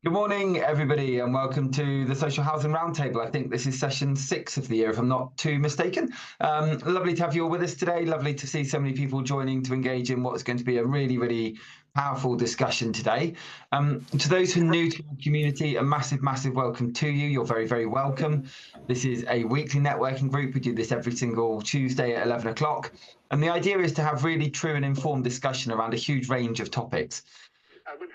Good morning, everybody, and welcome to the Social Housing Roundtable. I think this is session 6 of the year, if I'm not too mistaken. Lovely to have you all with us today. Lovely to see so many people joining to engage in what's going to be a really powerful discussion today. To those who are new to our community, a massive welcome to you. You're very welcome. This is a weekly networking group. We do this every single Tuesday at 11 o'clock. And the idea is to have really true and informed discussion around a huge range of topics.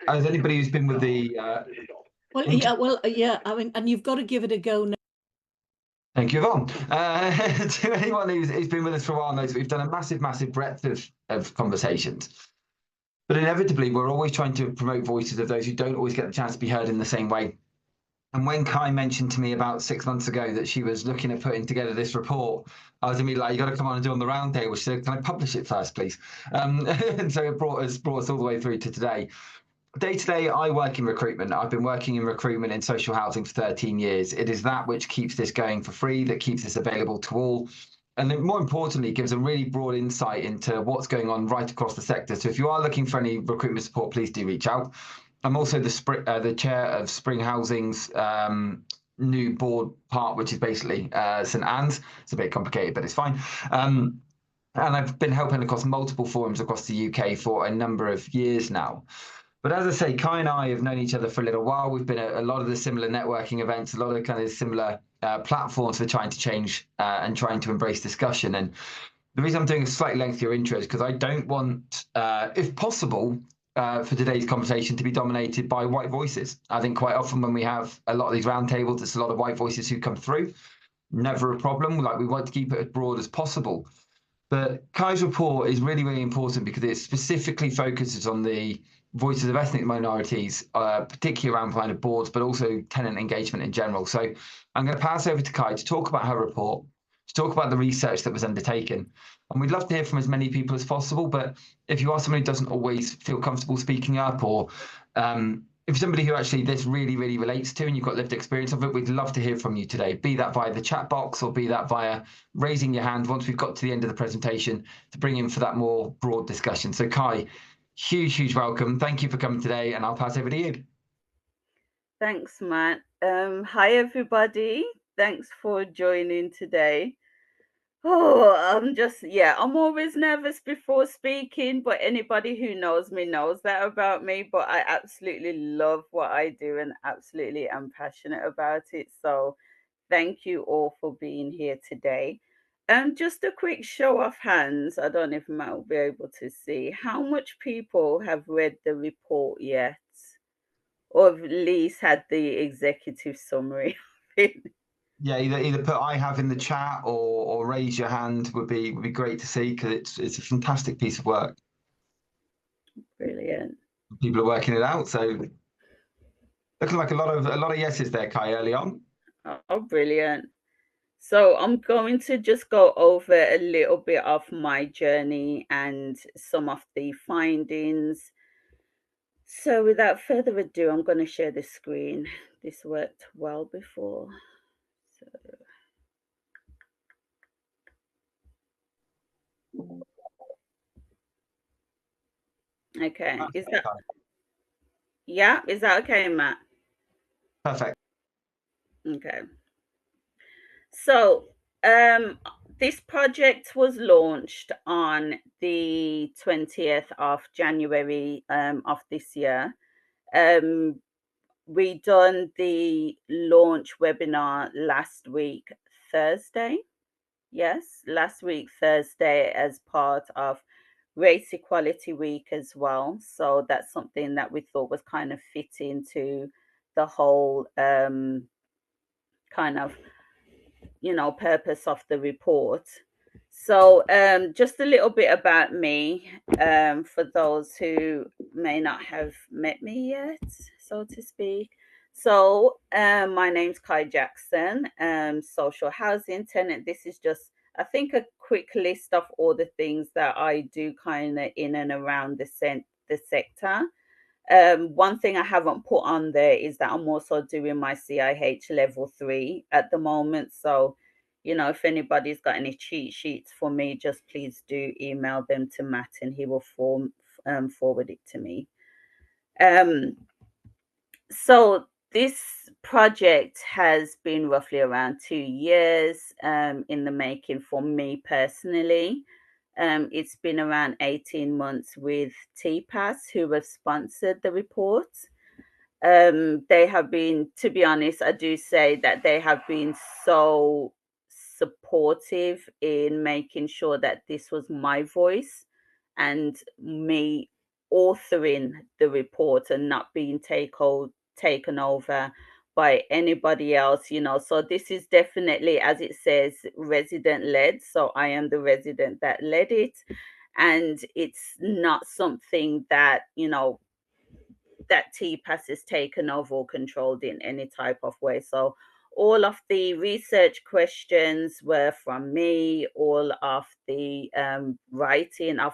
As anybody who's been with the yeah. I mean, and you've got to give it a go now. Thank you, Yvonne. To anyone who's been with us for a while knows we've done a massive breadth of conversations. But inevitably, we're always trying to promote voices of those who don't always get the chance to be heard in the same way. And when Kai mentioned to me about 6 months ago that she was looking at putting together this report, I was immediately like, you got to come on and do on the roundtable. She said, can I publish it first, please? And so it brought us all the way through to today. Day to day, I work in recruitment. I've been working in recruitment in social housing for 13 years. It is that which keeps this going for free, that keeps this available to all. And then more importantly, gives a really broad insight into what's going on right across the sector. So if you are looking for any recruitment support, please do reach out. I'm also the chair of Spring Housing's new board part, which is basically St Anne's. It's a bit complicated, but it's fine. And I've been helping across multiple forums across the UK for a number of years now. But as I say, Kai and I have known each other for a little while. We've been at a lot of the similar networking events, a lot of the kind of similar platforms for trying to change and trying to embrace discussion. And the reason I'm doing a slightly lengthier intro is because I don't want, if possible, for today's conversation to be dominated by white voices. I think quite often when we have a lot of these roundtables, it's a lot of white voices who come through. Never a problem. Like, we want to keep it as broad as possible. But Kai's report is really important because it specifically focuses on the voices of ethnic minorities, particularly around kind of boards, but also tenant engagement in general. So I'm going to pass over to Kai to talk about her report, to talk about the research that was undertaken. And we'd love to hear from as many people as possible. But if you are somebody who doesn't always feel comfortable speaking up, or if somebody who actually this really relates to and you've got lived experience of it, we'd love to hear from you today, be that via the chat box or be that via raising your hand once we've got to the end of the presentation to bring in for that more broad discussion. So Kai, huge welcome. Thank you for coming today, and I'll pass over to you. Thanks, Matt. Hi, everybody. Thanks for joining today. Oh, I'm always nervous before speaking, but anybody who knows me knows that about me. But I absolutely love what I do and absolutely am passionate about it. So thank you all for being here today. Just a quick show of hands. I don't know if Matt will be able to see how much people have read the report yet, or at least had the executive summary of it. Yeah, either put I have in the chat or raise your hand would be great to see, because it's a fantastic piece of work. Brilliant. People are working it out, so looking like a lot of yeses there, Kai, early on. Oh, brilliant. So I'm going to just go over a little bit of my journey and some of the findings. So without further ado, I'm going to share the screen. This worked well before. So okay, is that okay, Matt? Perfect. Okay. So this project was launched on the 20th of January of this year. We done the launch webinar last week, Thursday. Yes, last week, Thursday, as part of Race Equality Week as well. So that's something that we thought was kind of fit into the whole kind of, purpose of the report. So just a little bit about me, for those who may not have met me yet, so to speak. So my name's Kai Jackson, social housing tenant. This is just, I think, a quick list of all the things that I do kind of in and around the sector. One thing I haven't put on there is that I'm also doing my CIH level 3 at the moment. So, if anybody's got any cheat sheets for me, just please do email them to Matt and he will forward it to me. So this project has been roughly around 2 years in the making for me personally. It's been around 18 months with TPAS, who have sponsored the report. They have been, to be honest, I do say that they have been so supportive in making sure that this was my voice and me authoring the report and not being taken over by anybody else, you know. So this is definitely, as it says, resident led. So I am the resident that led it. And it's not something that, you know, that TPAS is taken over or controlled in any type of way. So all of the research questions were from me, all of the writing. I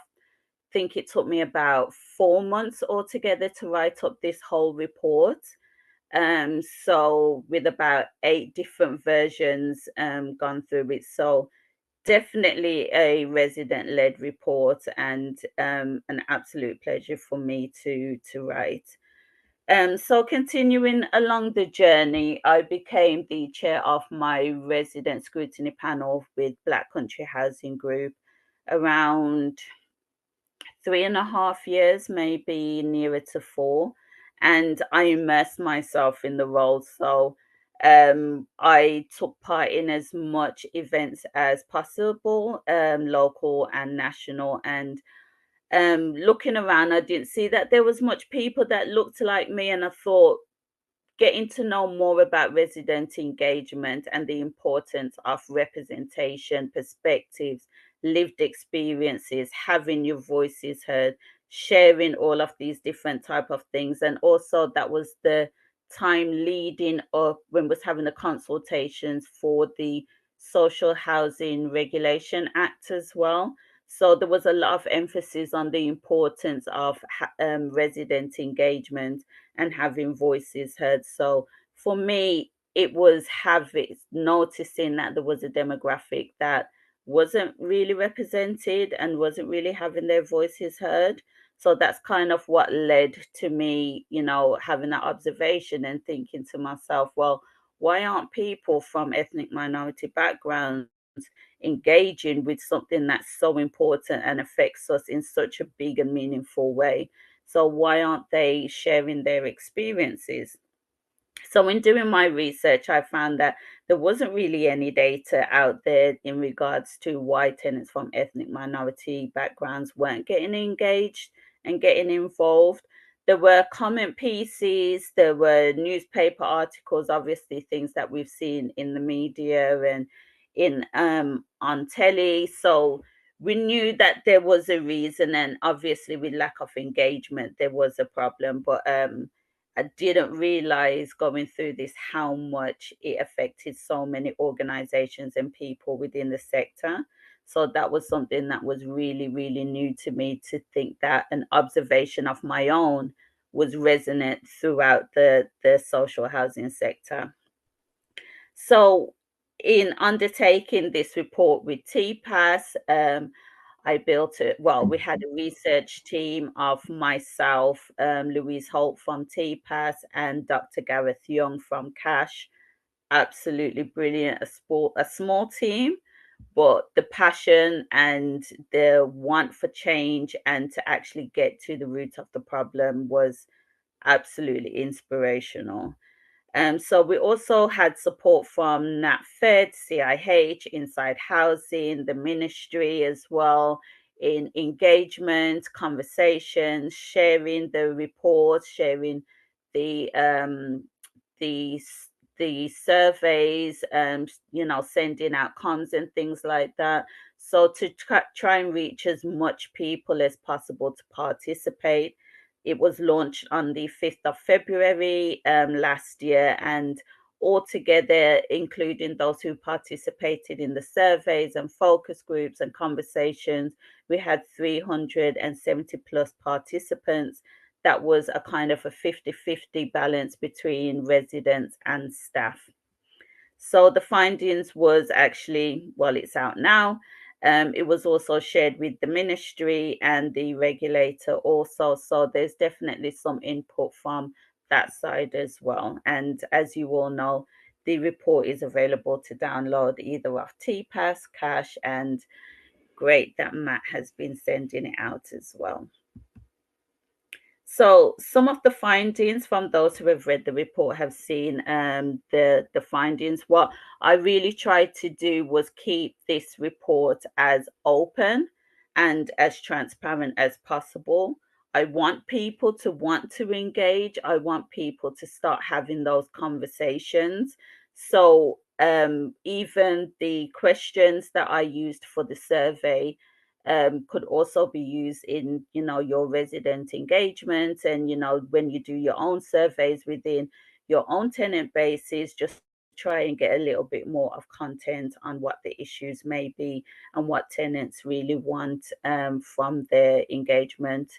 think it took me about 4 months altogether to write up this whole report. So with about 8 different versions gone through it. So definitely a resident-led report and an absolute pleasure for me to write. So continuing along the journey, I became the chair of my resident scrutiny panel with Black Country Housing Group around 3.5 years, maybe nearer to 4. And I immersed myself in the role. So I took part in as much events as possible, local and national. And looking around, I didn't see that there was much people that looked like me, and I thought getting to know more about resident engagement and the importance of representation, perspectives, lived experiences, having your voices heard, sharing all of these different type of things. And also that was the time leading up when was having the consultations for the Social Housing Regulation Act as well. So there was a lot of emphasis on the importance of resident engagement and having voices heard. So for me, it was having noticing that there was a demographic that wasn't really represented and wasn't really having their voices heard. So that's kind of what led to me, you know, having that observation and thinking to myself, well, why aren't people from ethnic minority backgrounds engaging with something that's so important and affects us in such a big and meaningful way? So why aren't they sharing their experiences? So in doing my research, I found that there wasn't really any data out there in regards to why tenants from ethnic minority backgrounds weren't getting engaged and getting involved. There were comment pieces, there were newspaper articles, obviously things that we've seen in the media and in on telly. So we knew that there was a reason, and obviously with lack of engagement there was a problem. But I didn't realize going through this how much it affected so many organizations and people within the sector. So that was something that was really, really new to me, to think that an observation of my own was resonant throughout the social housing sector. So in undertaking this report with TPAS, I built it. Well, we had a research team of myself, Louise Holt from TPAS, and Dr. Gareth Young from Cash. Absolutely brilliant. A small team, but the passion and the want for change and to actually get to the root of the problem was absolutely inspirational. So we also had support from NatFed, CIH, Inside Housing, the ministry as well, in engagement, conversations, sharing the reports, sharing the the the surveys, you know, sending out comms and things like that. So to try and reach as much people as possible to participate. It was launched on the 5th of February last year, and altogether, including those who participated in the surveys and focus groups and conversations, we had 370 plus participants. That was a kind of a 50-50 balance between residents and staff. So the findings was actually, well, it's out now. It was also shared with the ministry and the regulator also. So there's definitely some input from that side as well. And as you all know, the report is available to download either off TPAS, Cache, and great that Matt has been sending it out as well. So some of the findings from those who have read the report have seen the findings. What I really tried to do was keep this report as open and as transparent as possible. I want people to want to engage. I want people to start having those conversations. So even the questions that I used for the survey could also be used in, your resident engagement, and, when you do your own surveys within your own tenant bases, just try and get a little bit more of content on what the issues may be and what tenants really want from their engagement.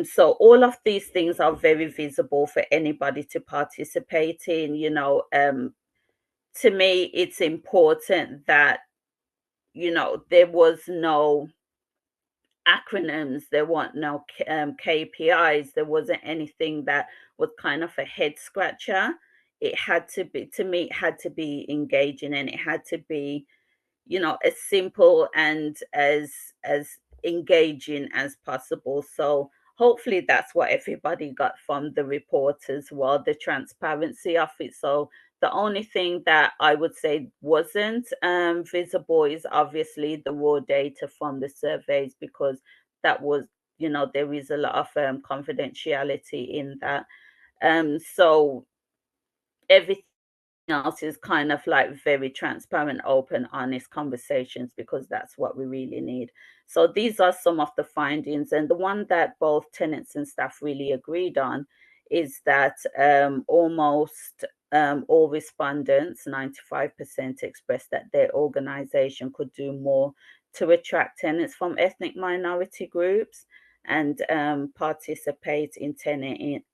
So all of these things are very visible for anybody to participate in. To me, it's important that, there was no acronyms, there weren't no KPIs, there wasn't anything that was kind of a head scratcher. It had to be, to me, it had to be engaging, and it had to be, as simple and as engaging as possible. So hopefully that's what everybody got from the report as well, the transparency of it. So the only thing that I would say wasn't visible is obviously the raw data from the surveys, because that was, there is a lot of confidentiality in that. So everything else is kind of like very transparent, open, honest conversations, because that's what we really need. So these are some of the findings, and the one that both tenants and staff really agreed on is that almost all respondents, 95%, expressed that their organization could do more to attract tenants from ethnic minority groups and participate in tenant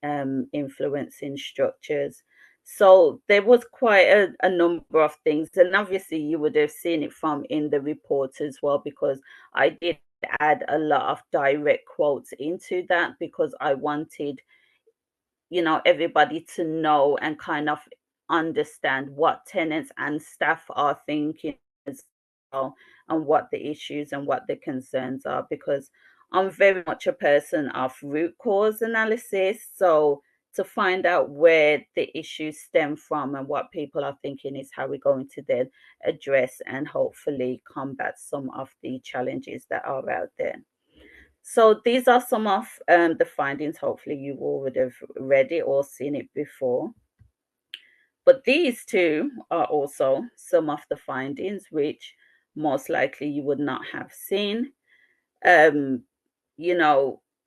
influencing structures. So there was quite a number of things, and obviously you would have seen it from in the report as well, because I did add a lot of direct quotes into that, because I wanted, everybody to know and kind of understand what tenants and staff are thinking as well, and what the issues and what the concerns are, because I'm very much a person of root cause analysis. So to find out where the issues stem from and what people are thinking is how we're going to then address and hopefully combat some of the challenges that are out there. So these are some of the findings. Hopefully you all would have read it or seen it before. But these two are also some of the findings which most likely you would not have seen. Um,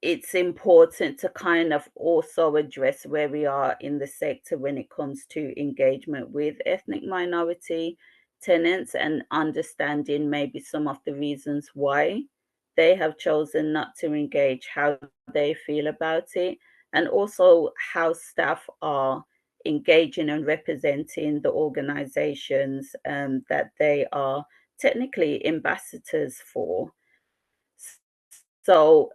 it's important to kind of also address where we are in the sector when it comes to engagement with ethnic minority tenants, and understanding maybe some of the reasons why they have chosen not to engage, how they feel about it, and also how staff are engaging and representing the organizations that they are technically ambassadors for. So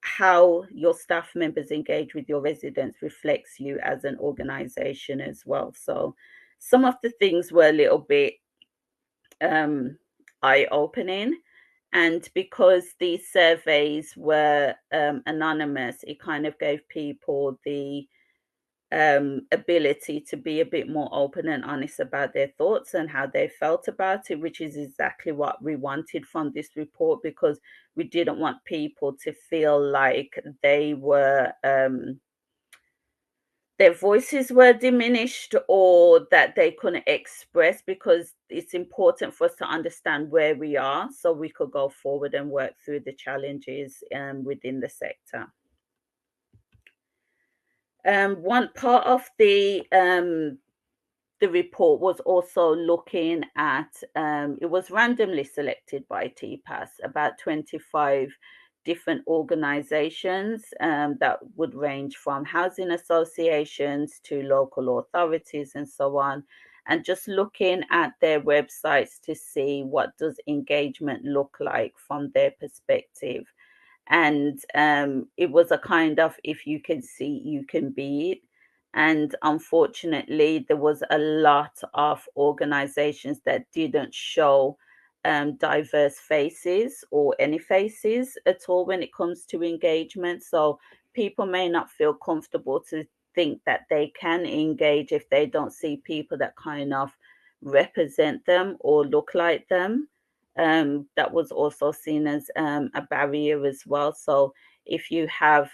how your staff members engage with your residents reflects you as an organization as well. So some of the things were a little bit eye-opening, and because these surveys were anonymous, it kind of gave people the ability to be a bit more open and honest about their thoughts and how they felt about it, which is exactly what we wanted from this report, because we didn't want people to feel like they were their voices were diminished, or that they couldn't express, because it's important for us to understand where we are so we could go forward and work through the challenges within the sector. One part of the report was also looking at, it was randomly selected by TPAS, about 25 different organizations that would range from housing associations to local authorities and so on, and just looking at their websites to see what does engagement look like from their perspective. And it was a kind of, if you can see, you can be it. And unfortunately, there was a lot of organizations that didn't show diverse faces or any faces at all when it comes to engagement. So people may not feel comfortable to think that they can engage if they don't see people that kind of represent them or look like them. That was also seen as a barrier as well. So if you have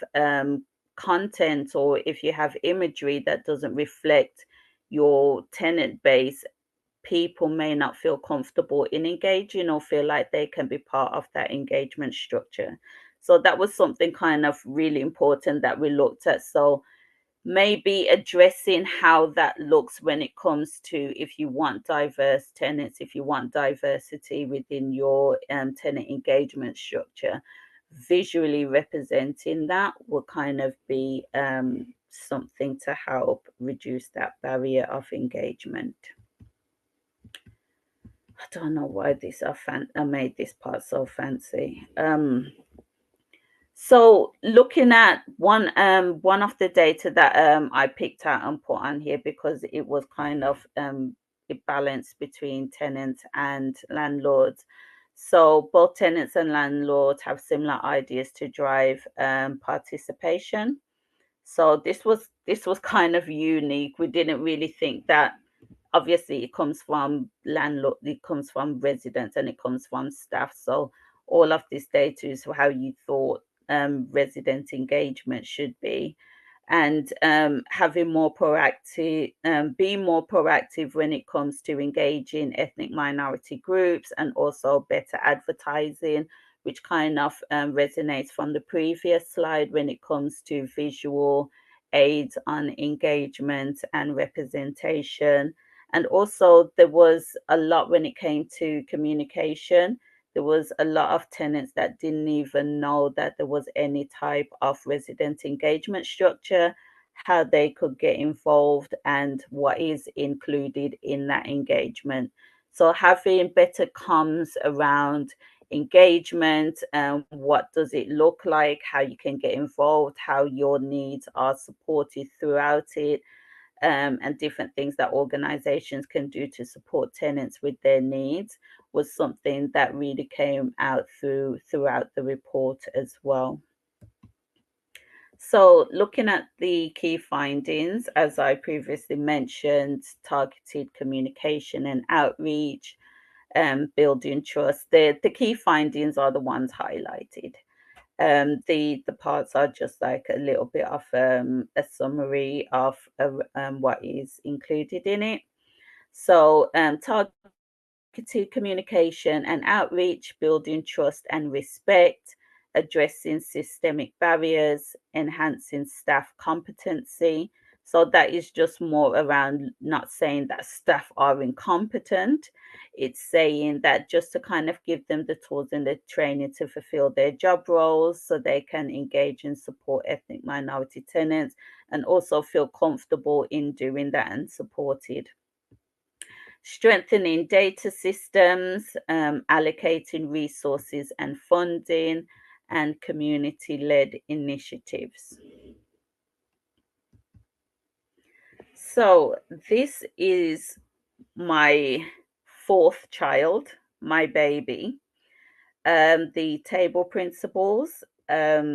content or if you have imagery that doesn't reflect your tenant base, people may not feel comfortable in engaging or feel like they can be part of that engagement structure. So that was something kind of really important that we looked at. So maybe addressing how that looks when it comes to if you want diverse tenants, if you want diversity within your tenant engagement structure, visually representing that will kind of be something to help reduce that barrier of engagement. I don't know why this I made this part so fancy. So looking at one of the data that I picked out and put on here because it was kind of a balance between tenants and landlords. So both tenants and landlords have similar ideas to drive participation. So this was kind of unique. We didn't really think that. Obviously it comes from landlord, it comes from residents, and it comes from staff. So all of this data is how you thought resident engagement should be, and having more proactive, being more proactive when it comes to engaging ethnic minority groups, and also better advertising, which kind of resonates from the previous slide when it comes to visual aids on engagement and representation. And also there was a lot when it came to communication. There was a lot of tenants that didn't even know that there was any type of resident engagement structure, how they could get involved, and what is included in that engagement. So having better comms around engagement and what does it look like, how you can get involved, how your needs are supported throughout it, and different things that organizations can do to support tenants with their needs was something that really came out throughout the report as well. So looking at the key findings, as I previously mentioned, targeted communication and outreach, building trust. The key findings are the ones highlighted. The parts are just like a little bit of a summary of what is included in it. So targeted communication and outreach, building trust and respect, addressing systemic barriers, enhancing staff competency. So that is just more around not saying that staff are incompetent. It's saying that just to kind of give them the tools and the training to fulfill their job roles so they can engage and support ethnic minority tenants and also feel comfortable in doing that and supported. Strengthening data systems, allocating resources and funding, and community-led initiatives. So this is my fourth child, my baby. The table principles. A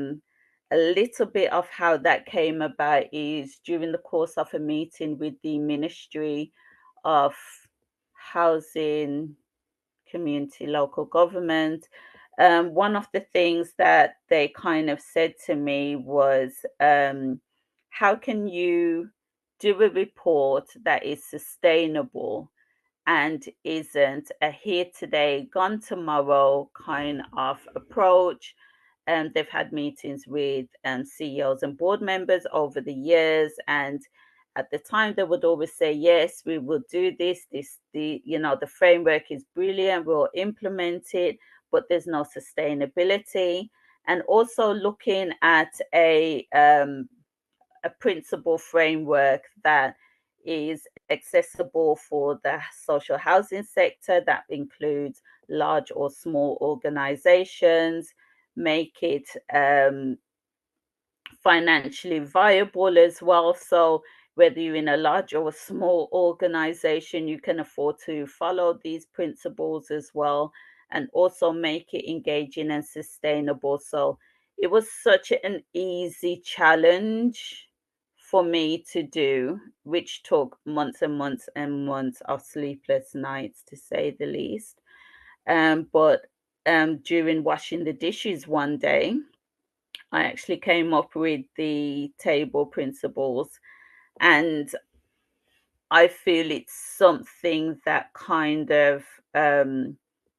little bit of how that came about is during the course of a meeting with the Ministry of Housing, Community, Local Government. One of the things that they kind of said to me was, how can you do a report that is sustainable and isn't a here today, gone tomorrow kind of approach? They've had meetings with CEOs and board members over the years, and at the time they would always say, yes, we will do the framework is brilliant, we'll implement it, but there's no sustainability. And also looking at a principle framework that is accessible for the social housing sector, that includes large or small organizations, make it financially viable as well. So whether you're in a large or a small organization, you can afford to follow these principles as well, and also make it engaging and sustainable. So it was such an easy challenge for me to do, which took months and months and months of sleepless nights, to say the least. But during washing the dishes one day, I actually came up with the table principles, and I feel it's something that kind of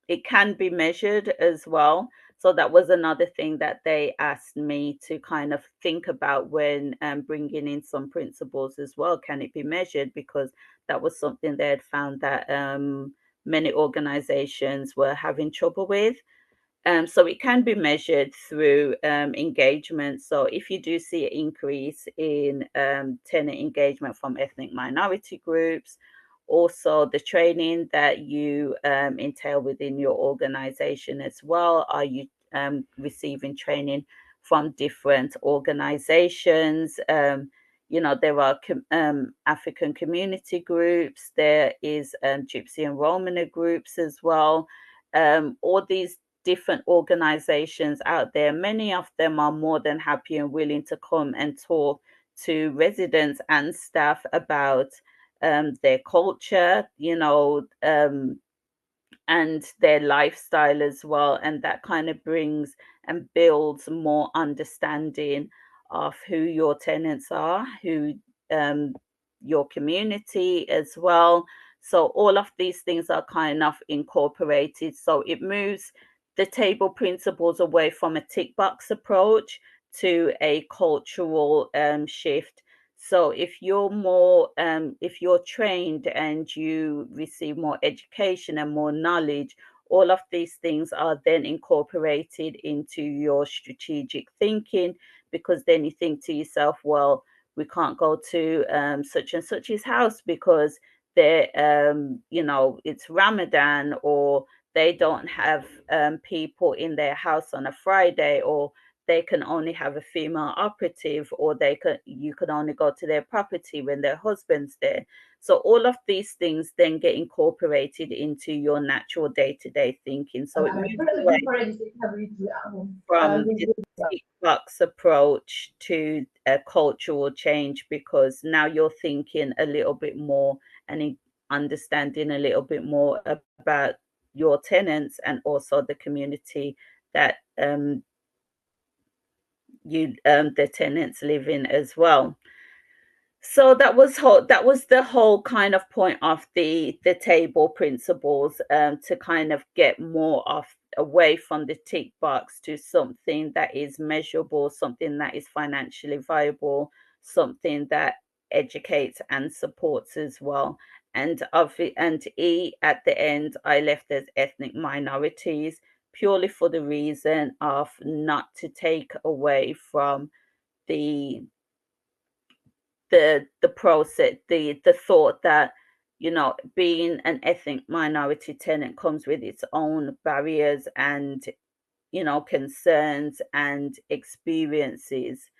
it can be measured as well. So that was another thing that they asked me to kind of think about when bringing in some principles as well. Can it be measured? Because that was something they had found that many organizations were having trouble with. So it can be measured through engagement. So if you do see an increase in tenant engagement from ethnic minority groups, also the training that you entail within your organization as well. Are you receiving training from different organizations? There are African community groups. There is Gypsy and Romani groups as well. All these different organizations out there, many of them are more than happy and willing to come and talk to residents and staff about their culture, and their lifestyle as well. And that kind of brings and builds more understanding of who your tenants are, who your community as well. So all of these things are kind of incorporated. So it moves the table principles away from a tick box approach to a cultural shift. So if you're trained and you receive more education and more knowledge, all of these things are then incorporated into your strategic thinking, because then you think to yourself, well, we can't go to such and such's house because it's Ramadan, or they don't have people in their house on a Friday, or they can only have a female operative, or you can only go to their property when their husband's there. So all of these things then get incorporated into your natural day-to-day thinking. So it moves away from the tick box approach to a cultural change, because now you're thinking a little bit more and understanding a little bit more about your tenants and also the community that the tenants live in as well. So that was the whole kind of point of the table principles, to kind of get more away from the tick box to something that is measurable, something that is financially viable, something that educates and supports as well. And E at the end, I left as ethnic minorities, purely for the reason of not to take away from the process, the thought that, being an ethnic minority tenant comes with its own barriers and, concerns and experiences,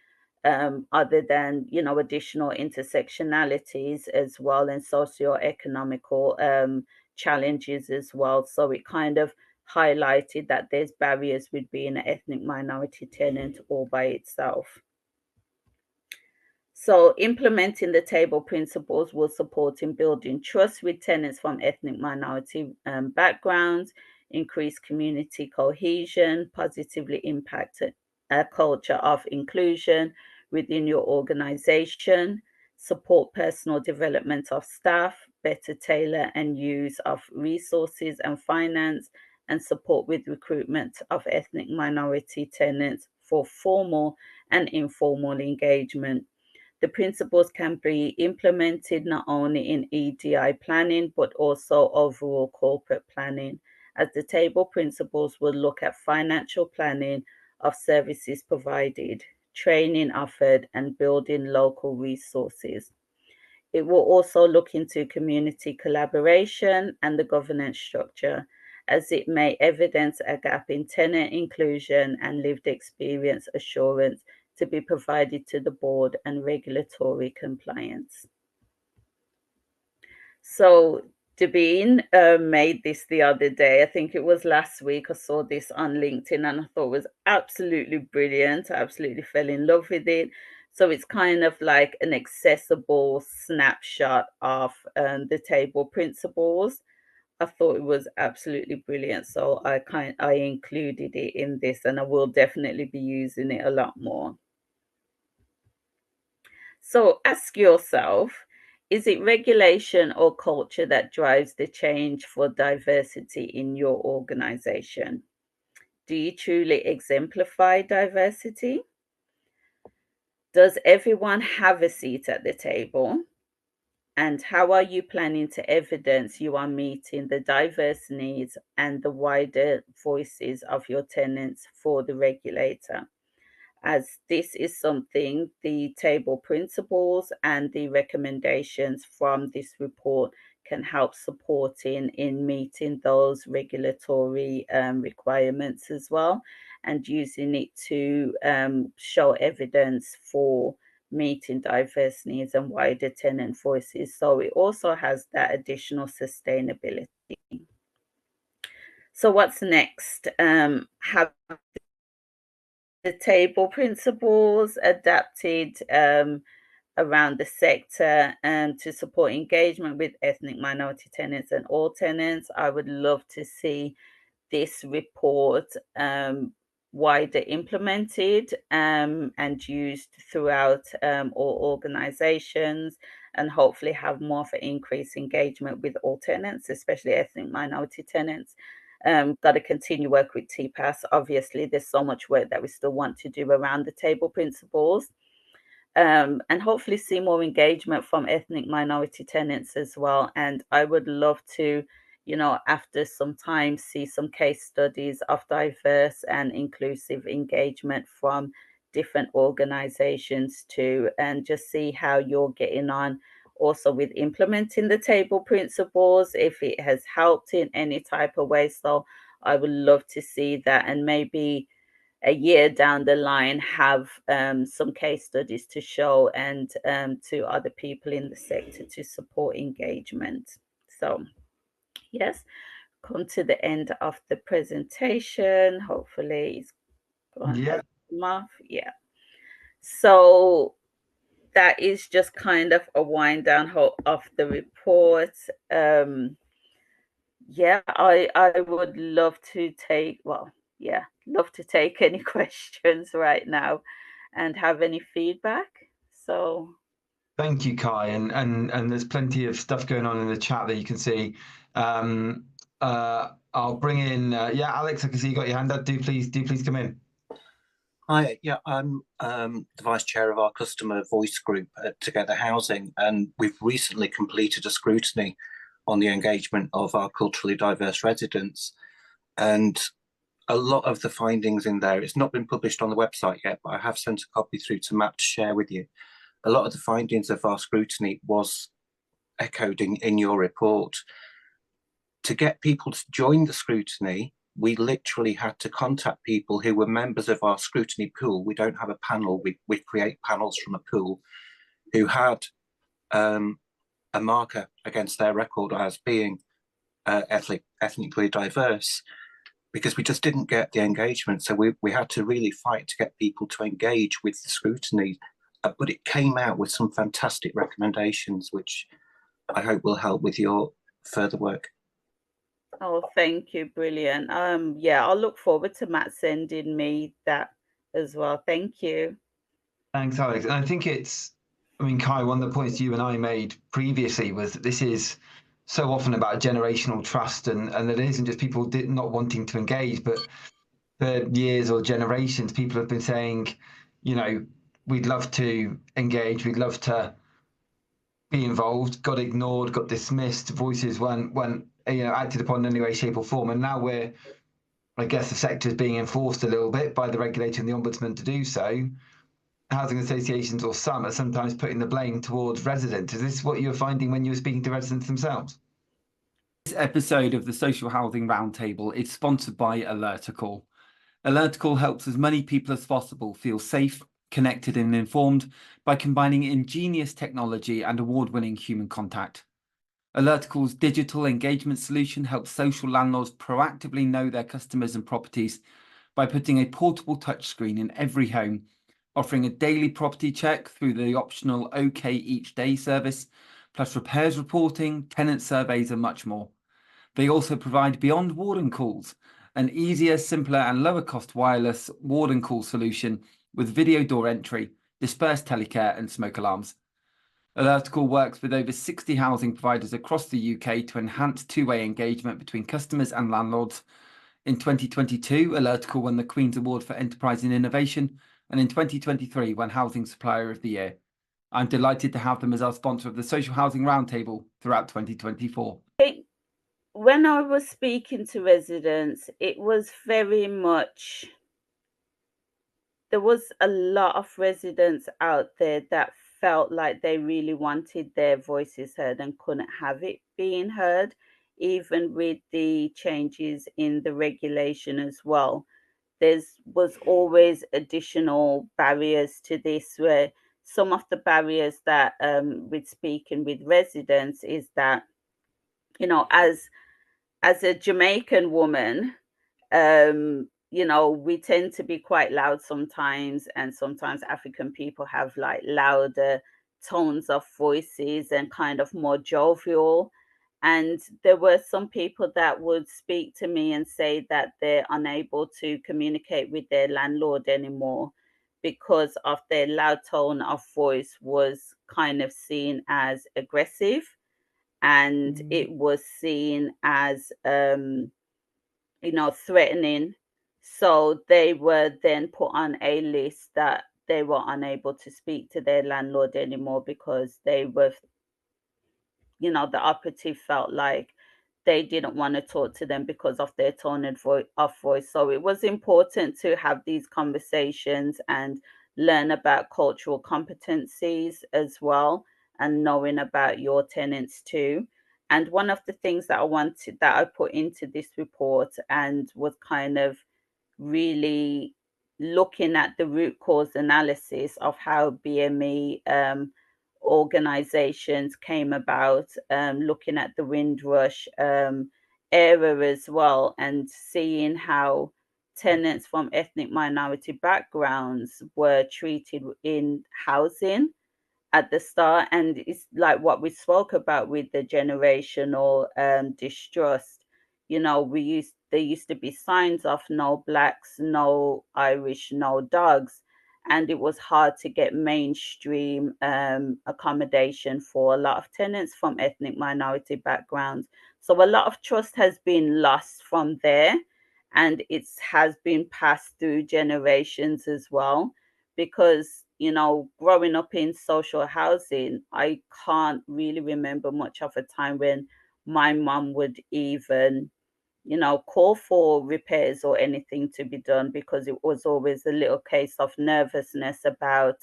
other than, additional intersectionalities as well, and socio-economical challenges as well. So it kind of highlighted that there's barriers with being an ethnic minority tenant all by itself. So implementing the table principles will support in building trust with tenants from ethnic minority backgrounds, increase community cohesion, positively impact a culture of inclusion within your organization, support personal development of staff, better tailor and use of resources and finance, and support with recruitment of ethnic minority tenants for formal and informal engagement. The principles can be implemented not only in EDI planning, but also overall corporate planning, as the table principles will look at financial planning of services provided, training offered, and building local resources. It will also look into community collaboration and the governance structure, as it may evidence a gap in tenant inclusion and lived experience assurance to be provided to the board and regulatory compliance. So Devine made this the other day. I think it was last week. I saw this on LinkedIn and I thought it was absolutely brilliant. I absolutely fell in love with it. So it's kind of like an accessible snapshot of the table principles. I thought it was absolutely brilliant. So I included it in this, and I will definitely be using it a lot more. So ask yourself, is it regulation or culture that drives the change for diversity in your organization? Do you truly exemplify diversity? Does everyone have a seat at the table? And how are you planning to evidence you are meeting the diverse needs and the wider voices of your tenants for the regulator? As this is something the table principles and the recommendations from this report can help supporting in meeting those regulatory requirements as well, and using it to show evidence for meeting diverse needs and wider tenant voices. So it also has that additional sustainability. So what's next? Have the table principles adapted around the sector and to support engagement with ethnic minority tenants and all tenants. I would love to see this report wider implemented and used throughout all organizations, and hopefully have more of an increased engagement with all tenants, especially ethnic minority tenants. Got to continue work with TPAS. Obviously, there's so much work that we still want to do around the table principles. And hopefully see more engagement from ethnic minority tenants as well. And I would love to, after some time, see some case studies of diverse and inclusive engagement from different organizations too, and just see how you're getting on also with implementing the table principles, if it has helped in any type of way. So I would love to see that, and maybe a year down the line have some case studies to show, and to other people in the sector to support engagement. So yes, come to the end of the presentation. Hopefully it's gone off. Yeah. So that is just kind of a wind down of the report. Yeah, I would love to take, love to take any questions right now and have any feedback. So Thank you, Kai, and there's plenty of stuff going on in the chat that you can see. I'll bring in Alex. I can see you got your hand up. Do please come in. Hi, yeah, I'm the vice chair of our customer voice group at Together Housing, and we've recently completed a scrutiny on the engagement of our culturally diverse residents. And a lot of the findings in there, it's not been published on the website yet, but I have sent a copy through to Matt to share with you. A lot of the findings of our scrutiny was echoed in your report. To get people to join the scrutiny, we literally had to contact people who were members of our scrutiny pool. We don't have a panel, we create panels from a pool, who had a marker against their record as being ethnically diverse, because we just didn't get the engagement. So we had to really fight to get people to engage with the scrutiny, but it came out with some fantastic recommendations, which I hope will help with your further work. Oh, thank you. Brilliant. Yeah, I'll look forward to Matt sending me that as well. Thank you. Thanks, Alex. And I think Kai, one of the points you and I made previously was that this is so often about generational trust, and that it isn't just people not wanting to engage, but for years or generations, people have been saying, we'd love to engage, we'd love to be involved, got ignored, got dismissed, voices weren't acted upon in any way, shape or form. And now I guess the sector is being enforced a little bit by the regulator and the ombudsman to do so. Housing associations, or some, are sometimes putting the blame towards residents. Is this what you're finding when you were speaking to residents themselves? This episode of the Social Housing Roundtable is sponsored by Alertical. Alertical helps as many people as possible feel safe, connected and informed by combining ingenious technology and award-winning human contact. Alertical's digital engagement solution helps social landlords proactively know their customers and properties by putting a portable touchscreen in every home, offering a daily property check through the optional OK each day service, plus repairs reporting, tenant surveys, and much more. They also provide Beyond Warden Calls, an easier, simpler, and lower cost wireless warden call solution with video door entry, dispersed telecare, and smoke alarms. Alertical works with over 60 housing providers across the UK to enhance two-way engagement between customers and landlords. In 2022, Alertical won the Queen's Award for Enterprise and Innovation, and in 2023 won Housing Supplier of the Year. I'm delighted to have them as our sponsor of the Social Housing Roundtable throughout 2024. When I was speaking to residents, it was very much, there was a lot of residents out there that felt like they really wanted their voices heard and couldn't have it being heard, even with the changes in the regulation as well. There was always additional barriers to this, where some of the barriers that with speaking with residents is that, you know, as a Jamaican woman, we tend to be quite loud sometimes, and sometimes African people have like louder tones of voices and kind of more jovial. And there were some people that would speak to me and say that they're unable to communicate with their landlord anymore because of their loud tone of voice was kind of seen as aggressive, and it was seen as threatening. So they were then put on a list that they were unable to speak to their landlord anymore because they were, the operative felt like they didn't want to talk to them because of their tone of voice. So it was important to have these conversations and learn about cultural competencies as well, and knowing about your tenants too. And one of the things that I put into this report and was kind of really looking at the root cause analysis of how BME organizations came about, looking at the Windrush era as well, and seeing how tenants from ethnic minority backgrounds were treated in housing at the start. And it's like what we spoke about with the generational distrust. There used to be signs of no blacks, no Irish, no dogs, and it was hard to get mainstream accommodation for a lot of tenants from ethnic minority backgrounds. So a lot of trust has been lost from there, and it has been passed through generations as well. Because growing up in social housing, I can't really remember much of a time when my mum would even call for repairs or anything to be done, because it was always a little case of nervousness about,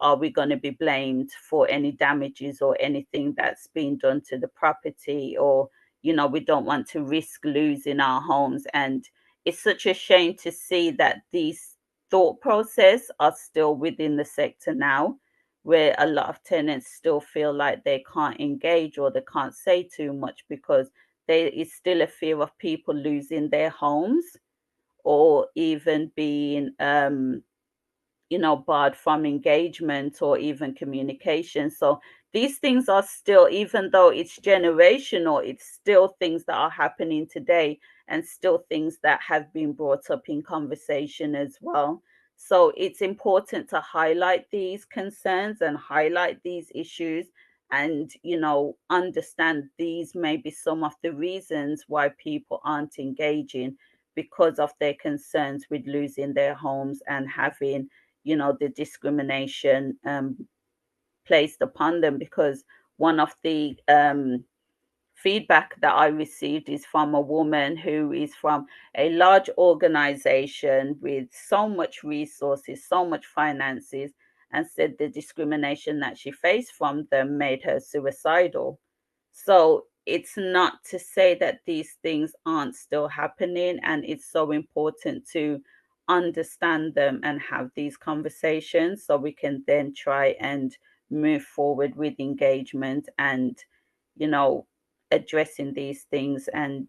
are we going to be blamed for any damages or anything that's been done to the property, or, we don't want to risk losing our homes. And it's such a shame to see that these thought process are still within the sector now, where a lot of tenants still feel like they can't engage or they can't say too much because there is still a fear of people losing their homes, or even being barred from engagement or even communication. So these things are still, even though it's generational, it's still things that are happening today, and still things that have been brought up in conversation as well. So it's important to highlight these concerns and highlight these issues, and understand these may be some of the reasons why people aren't engaging, because of their concerns with losing their homes and having the discrimination placed upon them. Because one of the feedback that I received is from a woman who is from a large organization with so much resources, so much finances, and said the discrimination that she faced from them made her suicidal. So it's not to say that these things aren't still happening, and it's so important to understand them and have these conversations so we can then try and move forward with engagement and, you know, addressing these things and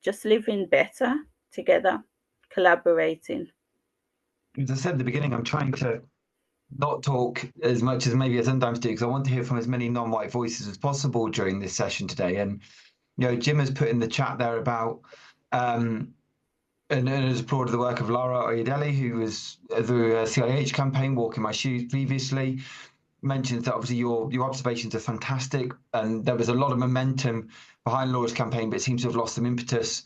just living better together, collaborating. As I said at the beginning, I'm trying to not talk as much as maybe I sometimes do, because I want to hear from as many non-white voices as possible during this session today. And Jim has put in the chat there about and has applauded the work of Lara Oyedele, who was through a CIH campaign, Walking My Shoes, previously. Mentions that obviously your observations are fantastic, and there was a lot of momentum behind Laura's campaign, but it seems to have lost some impetus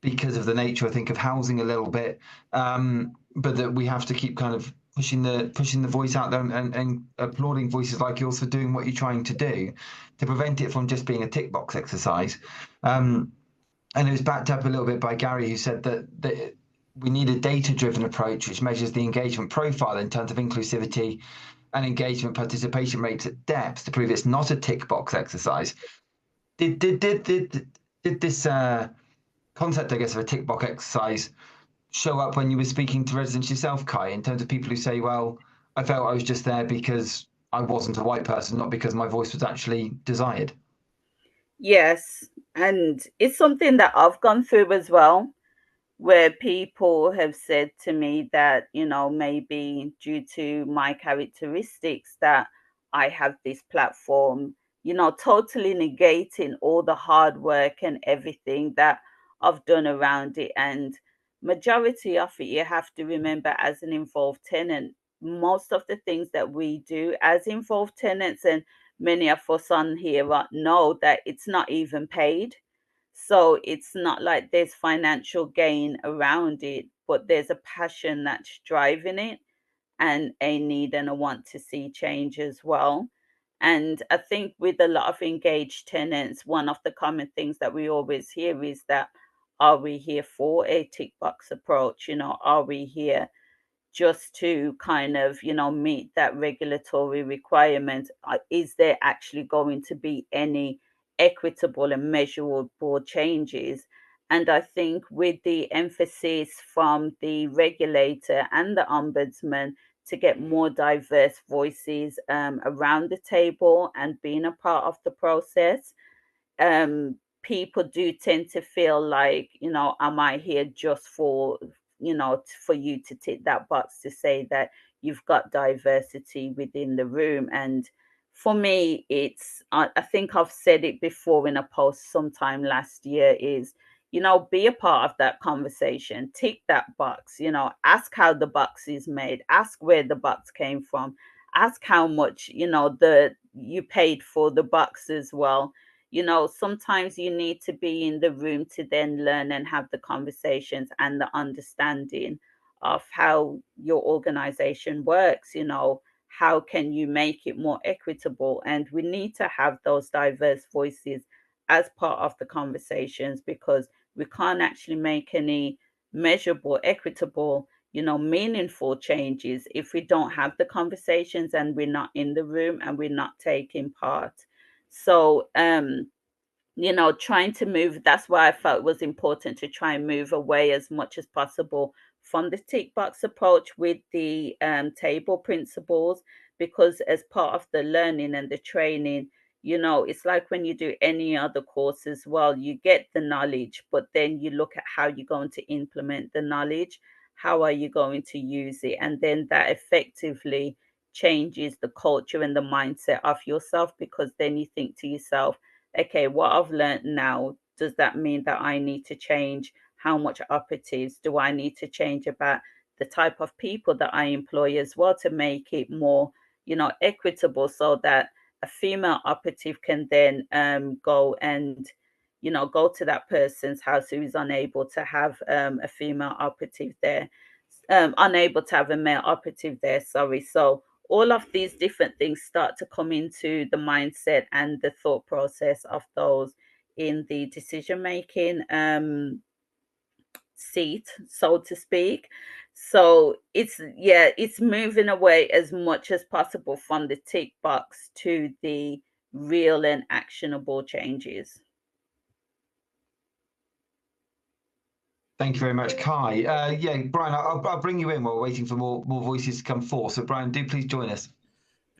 because of the nature, I think, of housing a little bit. But that we have to keep kind of pushing the voice out there and applauding voices like yours for doing what you're trying to do to prevent it from just being a tick box exercise. And it was backed up a little bit by Gary, who said that we need a data-driven approach which measures the engagement profile in terms of inclusivity and engagement participation rates at depth to prove it's not a tick box exercise. Did this concept, I guess, of a tick box exercise show up when you were speaking to residents yourself, Kai, in terms of people who say, well, I felt I was just there because I wasn't a white person, not because my voice was actually desired? Yes, and it's something that I've gone through as well, where people have said to me that, you know, maybe due to my characteristics that I have this platform, you know, totally negating all the hard work and everything that I've done around it. And majority of it, you have to remember, as an involved tenant, most of the things that we do as involved tenants, and many of us on here know that it's not even paid. So it's not like there's financial gain around it, but there's a passion that's driving it and a need and a want to see change as well. And I think with a lot of engaged tenants, one of the common things that we always hear is that, are we here for a tick box approach? You know, are we here just to kind of, you know, meet that regulatory requirement? Is there actually going to be any equitable and measurable changes? And I think with the emphasis from the regulator and the ombudsman to get more diverse voices around the table and being a part of the process, people do tend to feel like, you know, am I here just for, you know, for you to tick that box to say that you've got diversity within the room? And for me, it's, I think I've said it before in a post sometime last year, is, you know, be a part of that conversation, tick that box, you know, ask how the box is made, ask where the box came from, ask how much, you know, you paid for the box as well. You know, sometimes you need to be in the room to then learn and have the conversations and the understanding of how your organization works. You know, how can you make it more equitable? And we need to have those diverse voices as part of the conversations, because we can't actually make any measurable, equitable, you know, meaningful changes if we don't have the conversations and we're not in the room and we're not taking part. So, you know, trying to move, that's why I felt it was important to try and move away as much as possible from the tick box approach with the table principles, because as part of the learning and the training, you know, it's like when you do any other course as well, you get the knowledge, but then you look at how you're going to implement the knowledge, how are you going to use it, and then that effectively changes the culture and the mindset of yourself, because then you think to yourself, okay, what I've learned now, does that mean that I need to change how much operatives? Do I need to change about the type of people that I employ as well to make it more, you know, equitable, so that a female operative can then go and, you know, go to that person's house who is unable to have a female operative there, unable to have a male operative there, sorry. So all of these different things start to come into the mindset and the thought process of those in the decision making seat, so to speak. So it's, yeah, it's moving away as much as possible from the tick box to the real and actionable changes. Thank you very much, Kai. Yeah, Brian, I'll bring you in while we're waiting for more voices to come forth. So, Brian, do please join us.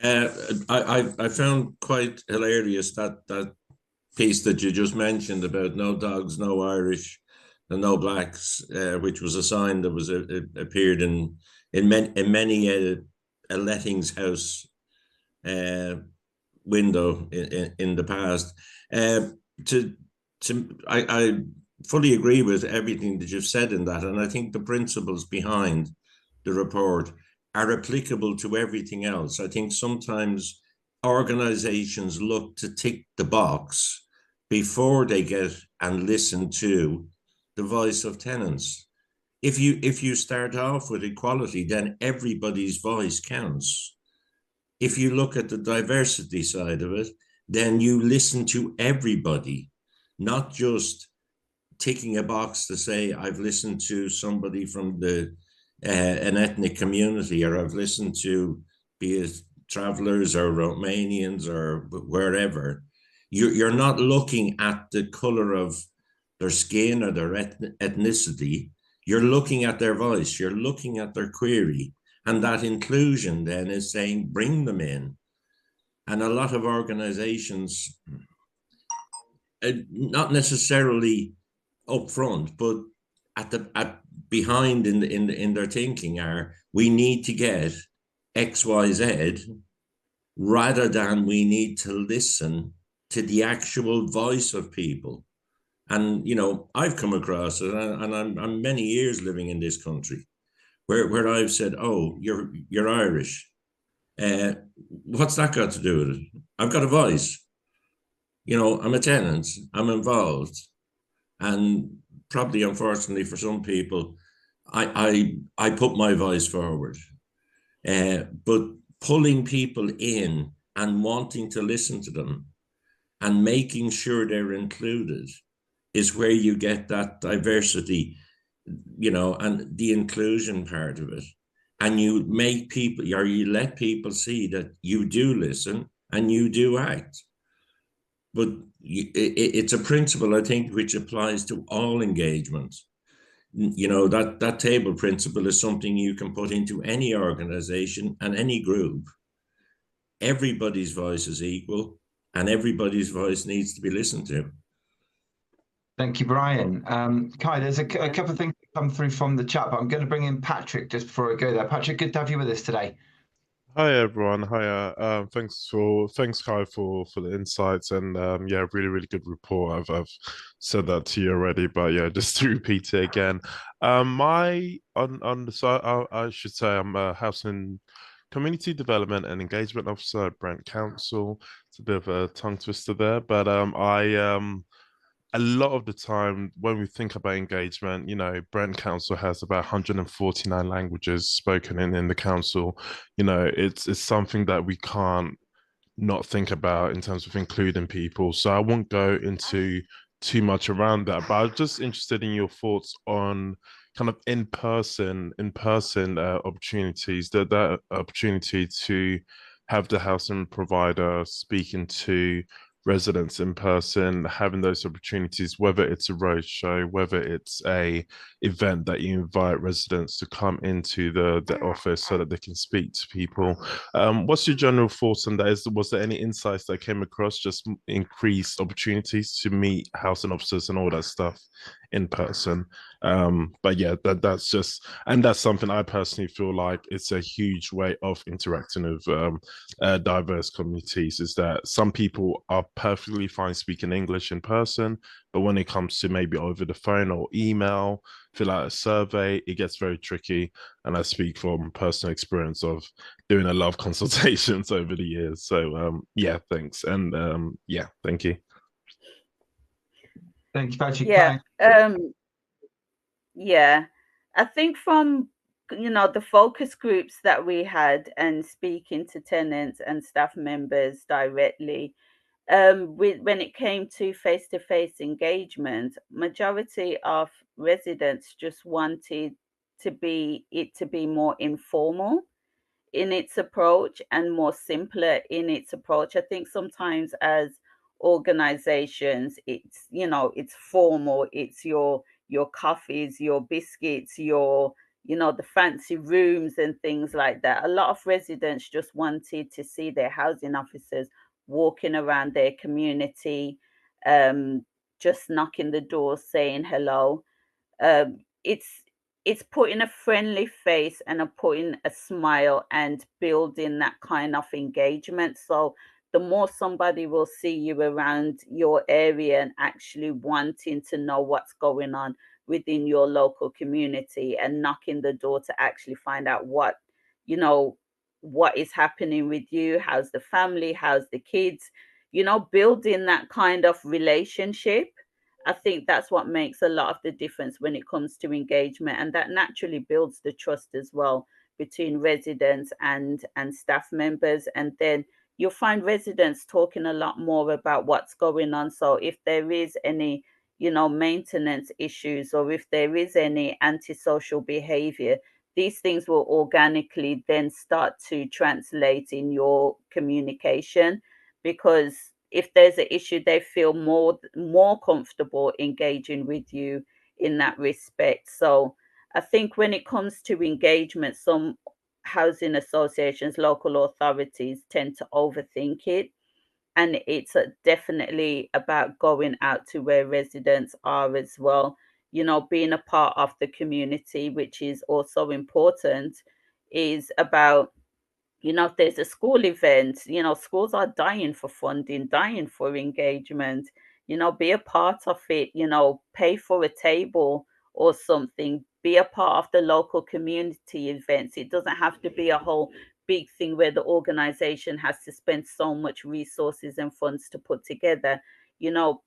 I found quite hilarious that piece that you just mentioned about no dogs, no Irish, and no blacks, which was a sign that was appeared in many a lettings house window in the past. I fully agree with everything that you've said in that, and I think the principles behind the report are applicable to everything else. I think sometimes organizations look to tick the box before they get and listen to the voice of tenants. If you start off with equality, then everybody's voice counts. If you look at the diversity side of it, then you listen to everybody, not just ticking a box to say, I've listened to somebody from an ethnic community, or I've listened to, be it travelers or Romanians or wherever. You're not looking at the color of their skin or their ethnicity. You're looking at their voice. You're looking at their query. And that inclusion then is saying, bring them in. And a lot of organizations, not necessarily up front, but at behind in their thinking are, we need to get XYZ, rather than we need to listen to the actual voice of people. And, you know, I've come across it, and I'm many years living in this country where I've said, oh, you're Irish. What's that got to do with it? I've got a voice. You know, I'm a tenant, I'm involved. And probably, unfortunately, for some people, I put my voice forward. But pulling people in and wanting to listen to them and making sure they're included is where you get that diversity, you know, and the inclusion part of it. And you make people, or you let people see that you do listen and you do act. But it's a principle, I think, which applies to all engagements. You know, that table principle is something you can put into any organization and any group. Everybody's voice is equal, and everybody's voice needs to be listened to. Thank you, Brian. Kai, there's a couple of things that come through from the chat, but I'm going to bring in Patrick just before I go there. Patrick, good to have you with us today. Hi everyone. Hi. Thanks Kai for the insights, and yeah, really good report. I've said that to you already, but yeah, just to repeat it again. I should say I'm a housing community development and engagement officer at Brent Council. It's a bit of a tongue twister there, but a lot of the time when we think about engagement, you know, Brent Council has about 149 languages spoken in the council. You know, it's something that we can't not think about in terms of including people. So I won't go into too much around that, but I'm just interested in your thoughts on kind of in-person opportunities, that opportunity to have the housing provider speaking to residents in person, having those opportunities, whether it's a roadshow, whether it's a event that you invite residents to come into the office so that they can speak to people. What's your general thoughts on that? Was there any insights that came across, just increased opportunities to meet housing officers and all that stuff in person? But yeah, that's just, and that's something I personally feel like it's a huge way of interacting with diverse communities, is that some people are perfectly fine speaking English in person, but when it comes to maybe over the phone or email, fill out a survey, it gets very tricky. And I speak from personal experience of doing a lot of consultations over the years. So yeah, thanks. And yeah, thank you. Thank you, Patrick. Yeah. Yeah. I think from, you know, the focus groups that we had and speaking to tenants and staff members directly, when it came to face-to-face engagement, majority of residents just wanted to be more informal in its approach and more simpler in its approach. I think sometimes as organizations, it's, you know, it's formal, it's your your coffees, your biscuits, your, you know, the fancy rooms and things like that. A lot of residents just wanted to see their housing officers walking around their community, just knocking the doors, saying hello. It's putting a friendly face and putting a smile and building that kind of engagement. So the more somebody will see you around your area and actually wanting to know what's going on within your local community and knocking the door to actually find out what, you know, what is happening with you, how's the family, how's the kids, you know, building that kind of relationship. I think that's what makes a lot of the difference when it comes to engagement, and that naturally builds the trust as well between residents and staff members. And then you'll find residents talking a lot more about what's going on. So if there is any, you know, maintenance issues, or if there is any antisocial behavior, these things will organically then start to translate in your communication, because if there's an issue, they feel more comfortable engaging with you in that respect. So I think when it comes to engagement, some housing associations, local authorities tend to overthink it. And it's definitely about going out to where residents are as well, you know, being a part of the community, which is also important, is about, you know, if there's a school event, you know, schools are dying for funding, dying for engagement, you know, be a part of it, you know, pay for a table or something, be a part of the local community events. It doesn't have to be a whole big thing where the organization has to spend so much resources and funds to put together. You know,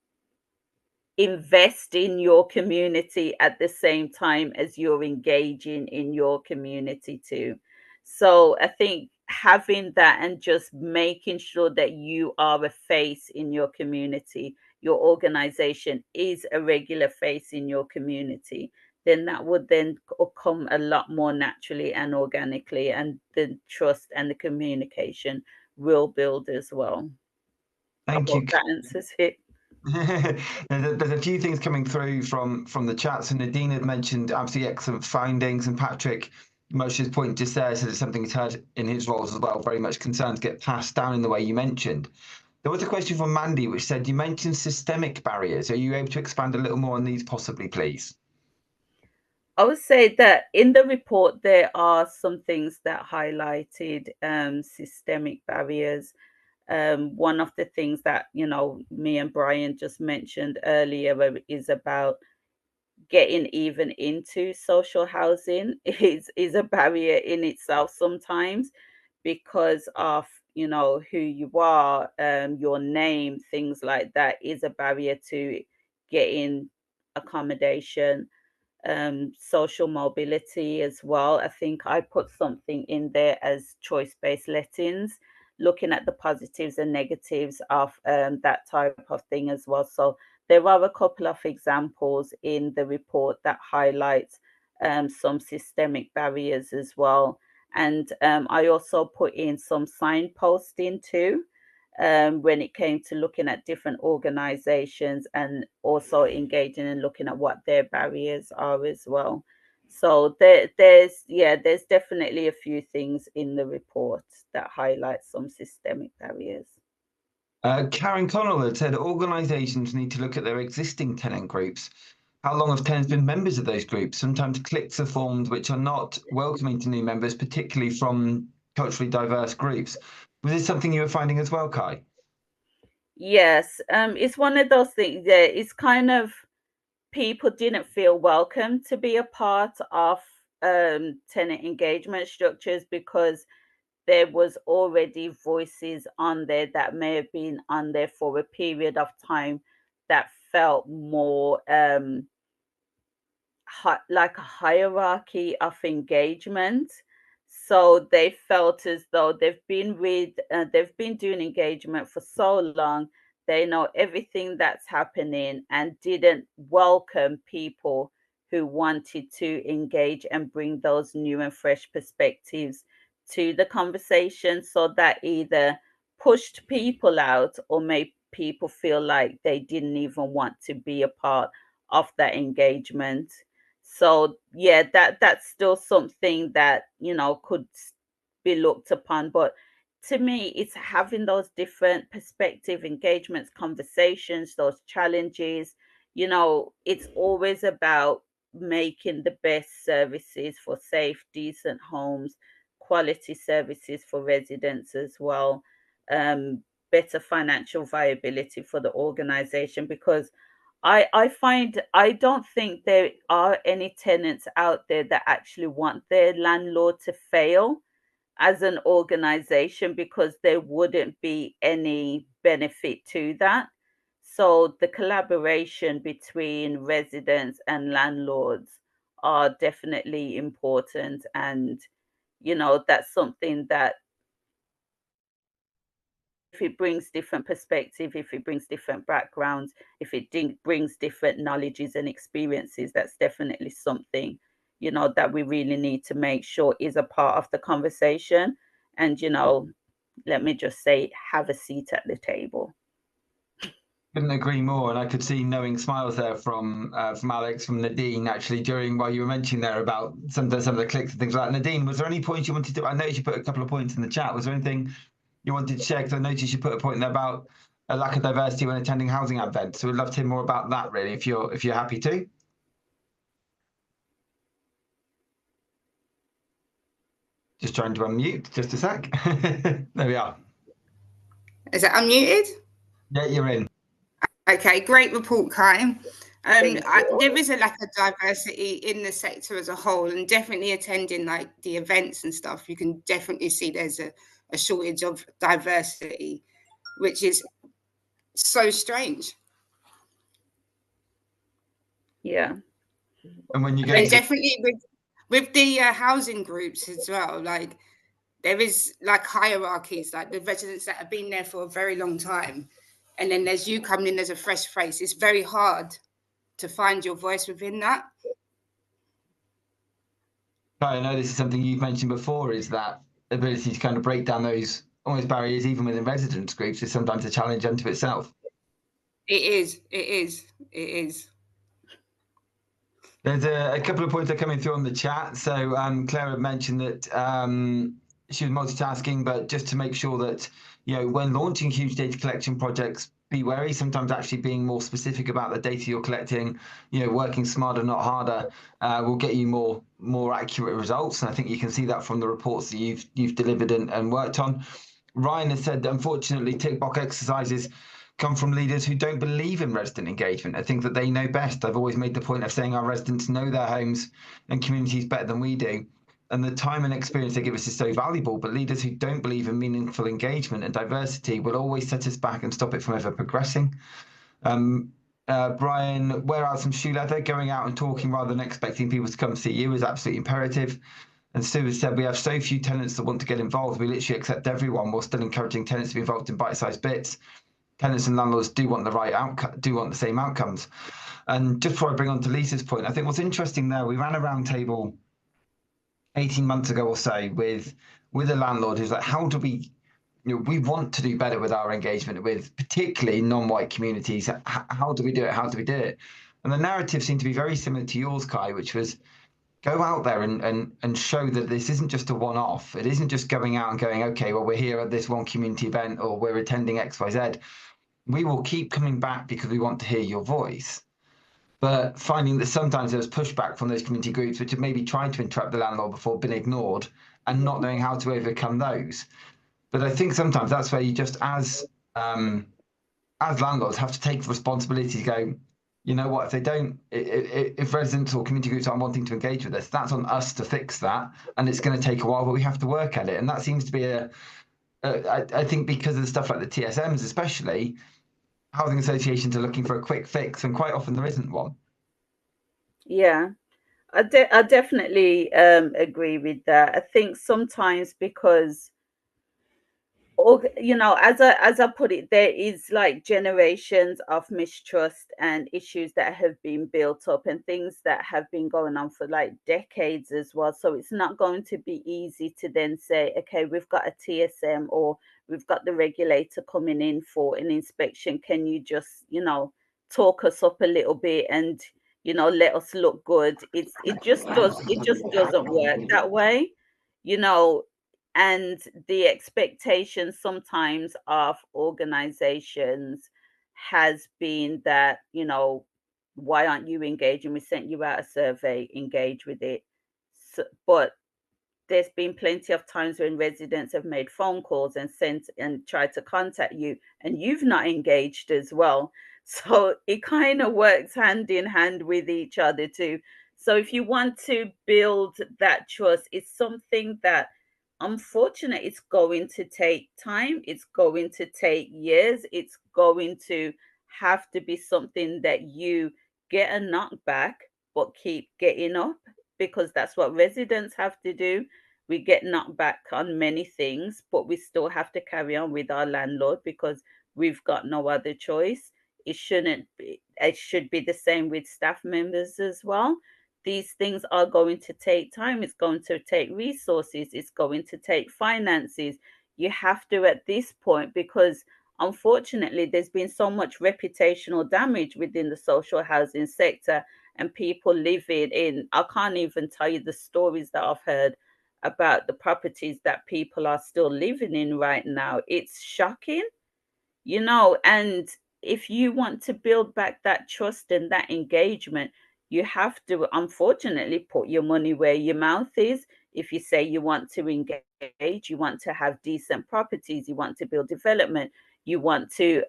invest in your community at the same time as you're engaging in your community too. So I think having that and just making sure that you are a face in your community, your organization is a regular face in your community, then that would then come a lot more naturally and organically, and the trust and the communication will build as well. Thank I you. hope that answers it. There's a few things coming through from the chat. So Nadine had mentioned absolutely excellent findings, and Patrick Moshe's point just there said it's something he's heard in his roles as well. Very much concerns get passed down in the way you mentioned. There was a question from Mandy which said, you mentioned systemic barriers. Are you able to expand a little more on these possibly, please? I would say that in the report, there are some things that highlighted systemic barriers. One of the things that, you know, me and Brian just mentioned earlier is about getting even into social housing is a barrier in itself sometimes, because of, you know, who you are, your name, things like that is a barrier to getting accommodation. Social mobility as well. I think I put something in there as choice-based lettings, looking at the positives and negatives of that type of thing as well. So there are a couple of examples in the report that highlight some systemic barriers as well. And I also put in some signposting too, when it came to looking at different organizations and also engaging and looking at what their barriers are as well. So there's definitely a few things in the report that highlight some systemic barriers. Karen Connell had said organisations need to look at their existing tenant groups. How long have tenants been members of those groups? Sometimes cliques are formed which are not welcoming to new members, particularly from culturally diverse groups. Was this something you were finding as well, Kai? Yes, it's one of those things that it's kind of, people didn't feel welcome to be a part of tenant engagement structures, because there was already voices on there that may have been on there for a period of time that felt more like a hierarchy of engagement. So they felt as though they've been doing engagement for so long, they know everything that's happening, and didn't welcome people who wanted to engage and bring those new and fresh perspectives to the conversation. So that either pushed people out or made people feel like they didn't even want to be a part of that engagement. So yeah, that's still something that, you know, could be looked upon. But to me, it's having those different perspective engagements, conversations, those challenges. You know, it's always about making the best services for safe, decent homes, quality services for residents as well, better financial viability for the organization. Because I find, I don't think there are any tenants out there that actually want their landlord to fail as an organization, because there wouldn't be any benefit to that. So the collaboration between residents and landlords are definitely important. And, you know, that's something that, if it brings different perspective, if it brings different backgrounds, if it brings different knowledges and experiences, that's definitely something, you know, that we really need to make sure is a part of the conversation. And, you know, let me just say, have a seat at the table. Couldn't agree more, and I could see knowing smiles there from Alex, from Nadine, actually, during while you were mentioning there about some of the clicks and things like that. Nadine, was there any points you wanted to? I noticed you put a couple of points in the chat. Was there anything you wanted to share? Because I noticed you put a point there about a lack of diversity when attending housing events. So we'd love to hear more about that, really, if you're happy to. Just trying to unmute. Just a sec. There we are. Is it unmuted? Yeah, you're in. Okay, great report, Kai. Thank you. There is a lack of diversity in the sector as a whole, and definitely attending like the events and stuff, you can definitely see there's a shortage of diversity, which is so strange. Yeah. And when you go And to definitely with the housing groups as well, like there is like hierarchies, like the residents that have been there for a very long time, and then there's you coming in as a fresh face. It's very hard to find your voice within that. I know this is something you've mentioned before, is that ability to kind of break down those almost barriers, even within residents groups, is sometimes a challenge unto itself. It is. There's a couple of points that are coming through on the chat. So Claire had mentioned that she was multitasking, but just to make sure that, you know, when launching huge data collection projects, be wary. Sometimes actually being more specific about the data you're collecting, you know, working smarter, not harder, will get you more accurate results. And I think you can see that from the reports that you've delivered and worked on. Ryan has said that unfortunately tick box exercises come from leaders who don't believe in resident engagement. I think that they know best. I've always made the point of saying our residents know their homes and communities better than we do. And the time and experience they give us is so valuable, but leaders who don't believe in meaningful engagement and diversity will always set us back and stop it from ever progressing. Brian, wear out some shoe leather. Going out and talking rather than expecting people to come see you is absolutely imperative. And Stu has said, we have so few tenants that want to get involved. We literally accept everyone while still encouraging tenants to be involved in bite-sized bits. Tenants and landlords do want the right outcome, do want the same outcomes. And just before I bring on to Lisa's point, I think what's interesting there, we ran a roundtable 18 months ago or so with a landlord who's like, how do we, you know, we want to do better with our engagement with particularly non-white communities. How do we do it? How do we do it? And the narrative seemed to be very similar to yours, Kai, which was go out there and show that this isn't just a one-off. It isn't just going out and going, okay, well, we're here at this one community event or we're attending XYZ. We will keep coming back because we want to hear your voice. But finding that sometimes there's pushback from those community groups which have maybe tried to interrupt the landlord before, been ignored, and not knowing how to overcome those. But I think sometimes that's where you just, as landlords, have to take responsibility to go, you know what, if they don't, if residents or community groups aren't wanting to engage with us, that's on us to fix that. And it's going to take a while, but we have to work at it. And that seems to be I think because of the stuff like the TSMs, especially, housing associations are looking for a quick fix, and quite often there isn't one. Yeah, I definitely agree with that. I think sometimes because, or you know, as I put it, there is like generations of mistrust and issues that have been built up and things that have been going on for like decades as well. So it's not going to be easy to then say, okay, we've got a TSM or we've got the regulator coming in for an inspection. Can you just, you know, talk us up a little bit? And let us look good. It just doesn't work that way, and the expectation sometimes of organizations has been that, why aren't you engaging? We sent you out a survey, engage with it. But there's been plenty of times when residents have made phone calls and sent and tried to contact you, and you've not engaged as well. So it kind of works hand in hand with each other too. So if you want to build that trust, it's something that, unfortunately, it's going to take time. It's going to take years. It's going to have to be something that you get a knockback, but keep getting up, because that's what residents have to do. We get knocked back on many things, but we still have to carry on with our landlord because we've got no other choice. It shouldn't be, it should be the same with staff members as well. These things are going to take time. It's going to take resources. It's going to take finances. You have to at this point, because unfortunately, there's been so much reputational damage within the social housing sector, and people living in, I can't even tell you the stories that I've heard about the properties that people are still living in right now. It's shocking, and if you want to build back that trust and that engagement, you have to, unfortunately, put your money where your mouth is. If you say you want to engage, you want to have decent properties, you want to build development, you want to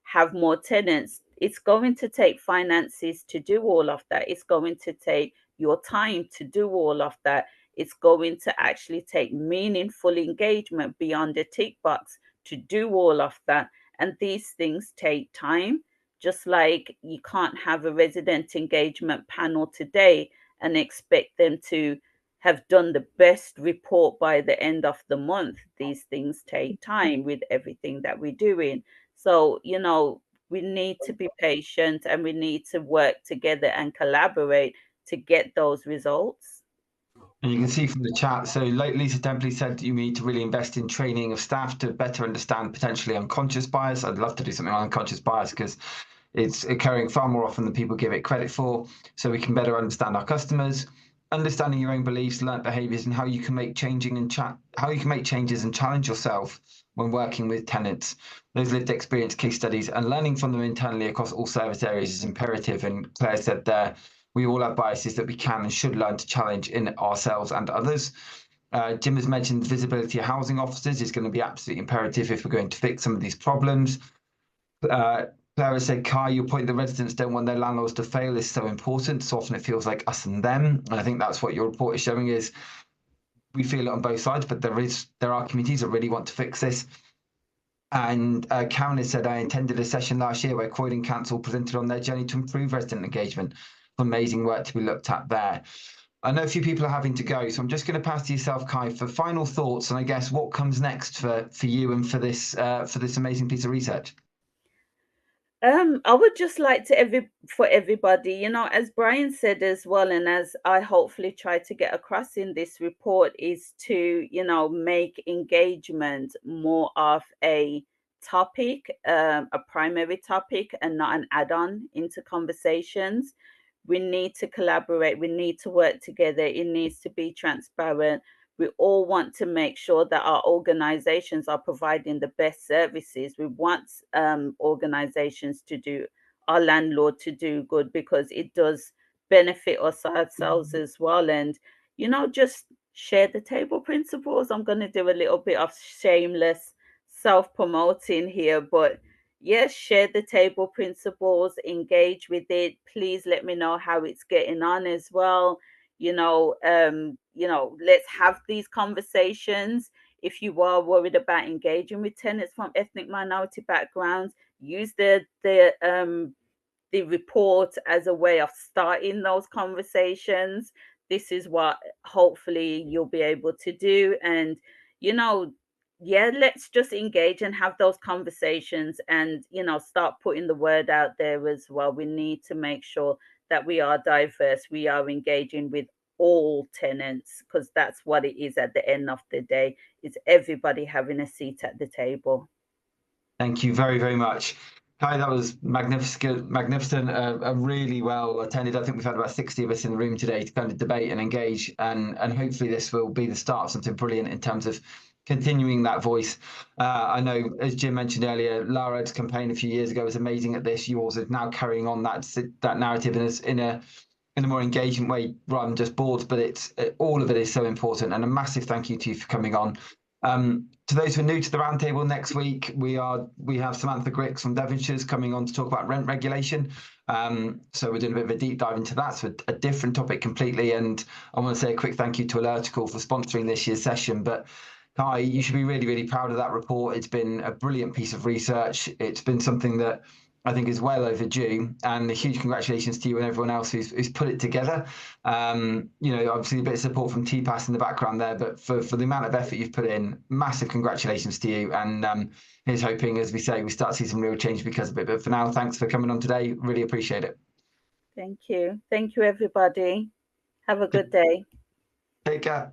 have more tenants, it's going to take finances to do all of that. It's going to take your time to do all of that. It's going to actually take meaningful engagement beyond the tick box to do all of that. And these things take time. Just like you can't have a resident engagement panel today and expect them to have done the best report by the end of the month. These things take time with everything that we're doing. So, we need to be patient, and we need to work together and collaborate to get those results. And you can see from the chat, so like Lisa Templey said, you need to really invest in training of staff to better understand potentially unconscious bias. I'd love to do something on unconscious bias because it's occurring far more often than people give it credit for, so we can better understand our customers, understanding your own beliefs, learned behaviors, and how you can make changes and challenge yourself when working with tenants. Those lived experience case studies and learning from them internally across all service areas is imperative. And Claire said there, we all have biases that we can and should learn to challenge in ourselves and others. Jim has mentioned visibility of housing officers is going to be absolutely imperative if we're going to fix some of these problems. Clara said, Kai, your point, the residents don't want their landlords to fail is so important. So often it feels like us and them. And I think that's what your report is showing, is we feel it on both sides, but there are communities that really want to fix this. And Karen has said, I attended a session last year where Croydon Council presented on their journey to improve resident engagement. Amazing work to be looked at there. I know a few people are having to go, so I'm just going to pass to yourself, Kai, for final thoughts, and I guess what comes next for you and for this amazing piece of research. I would just like to for everybody, as Brian said as well, and as I hopefully try to get across in this report, is to, make engagement more of a topic, a primary topic, and not an add-on into conversations. We need to collaborate. We need to work together. It needs to be transparent. We all want to make sure that our organizations are providing the best services. We want organizations to do, our landlord to do good, because it does benefit us ourselves as well. And, just share the table principles. I'm going to do a little bit of shameless self-promoting here, but yes, share the table principles, engage with it. Please let me know how it's getting on as well. Let's have these conversations. If you are worried about engaging with tenants from ethnic minority backgrounds, use the report as a way of starting those conversations. This is what hopefully you'll be able to do. And, let's just engage and have those conversations and, start putting the word out there as well. We need to make sure that we are diverse. We are engaging with all tenants, because that's what it is at the end of the day. It's everybody having a seat at the table. Thank you very, very much. Kai, that was magnificent, really well attended. I think we've had about 60 of us in the room today to kind of debate and engage, and hopefully this will be the start of something brilliant in terms of continuing that voice. I know, as Jim mentioned earlier, Lara's campaign a few years ago was amazing at this. Yours is now carrying on that narrative in a more engaging way rather than just boards, but all of it is so important. And a massive thank you to you for coming on. To those who are new to the roundtable, next week we have Samantha Grix from Devonshire's coming on to talk about rent regulation. So we're doing a bit of a deep dive into that, so a different topic completely. And I want to say a quick thank you to Alertical for sponsoring this year's session. But Kai, you should be really, really proud of that report. It's been a brilliant piece of research. It's been something that I think is well overdue, and a huge congratulations to you and everyone else who's put it together. Obviously a bit of support from TPAS in the background there, but for the amount of effort you've put in, massive congratulations to you. And here's hoping, as we say, we start to see some real change because of it. But for now, thanks for coming on today. Really appreciate it. Thank you. Thank you, everybody. Have a good day. Take care.